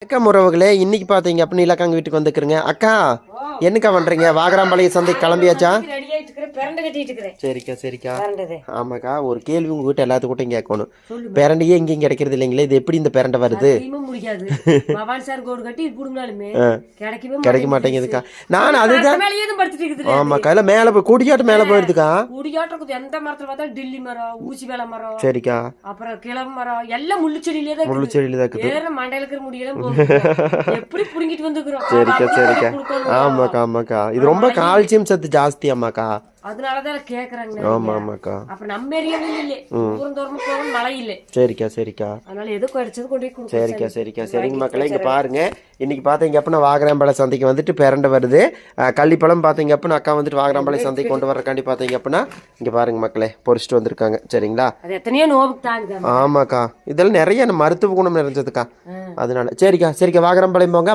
வணக்கம் உறவுகளே, இன்னைக்கு பார்த்தீங்க அப்படின்னு இலக்காங்க வீட்டுக்கு வந்துக்கிறேங்க. அக்கா என்னக்கா பண்ணுறீங்க? வாகராம்பாளையம் சந்தைக்கு கிளம்பியாச்சா? சரிக்கா சரிக்கா. ஆமாக்கா, ஒரு கேள்வி உங்ககிட்ட எல்லாத்துக்கிட்டையும் கேட்கணும். பிரண்டையே எங்கேயும் கிடைக்கிறது இல்லைங்களே, இது எப்படி இந்த பிரண்டை வருது? கிடைக்க மாட்டேங்குதுக்கா. நான் அதுதான். ஆமாக்கா, இல்லை மேலே போய் கொடியாட்டு மேலே போயிருதுக்கா. எந்த மரத்துல பார்த்தா டில்லி மரம், ஊசி வேலை மரம், சரிக்கா, அப்புறம் கிளம்பு மரம் எல்லாம் முள்ளுச்செடியிலே தான் முள்ளுச்செடியில தான் இருக்குது. மண்டையில இருக்கிற முடியெல்லாம் எப்படி புடுங்கிட்டு வந்துக்கிறோம். சரிக்கா சரிக்கா. ஆமாக்கா ஆமாக்கா, இது ரொம்ப கால்சியம் சத்து ஜாஸ்தி. ஆமாக்கா, அதனாலதான் கேக்குறாங்க. ஆமா ஆமாக்கா. அப்ப நம்ம ஏரியாவில் இல்ல, தூரம் தூரம் போக மழை இல்ல. சரிக்கா சரிக்கா. அதனால எது கிடைச்சது கொண்டு போய் கொடுக்க. சரிக்கா சரிக்கா. சரிங்க மக்களே, இங்க பாருங்க. இன்னைக்கு பாத்தீங்க அப்படின்னா வாகராம்பாளையம் சந்தைக்கு வந்துட்டு பிரண்டை வருது. கள்ளிப்பழம் பாத்தீங்க அப்படின்னா அக்கா வந்துட்டு வாகராம்பாளையம் சந்தைக்கு கொண்டு வர்றக்காண்டி பாத்தீங்க அப்படின்னா இங்க பாருங்க மக்களே, பொறிச்சிட்டு வந்திருக்காங்க. சரிங்களா? அது எத்தனையோ நோவுக்கு தாங்க. ஆமாக்கா, இதெல்லாம் நிறைய மருத்துவ குணம் நிறைஞ்சதுக்கா. அதனால சரிக்கா சரிக்கா, வாகராம்பாளையம் போங்க.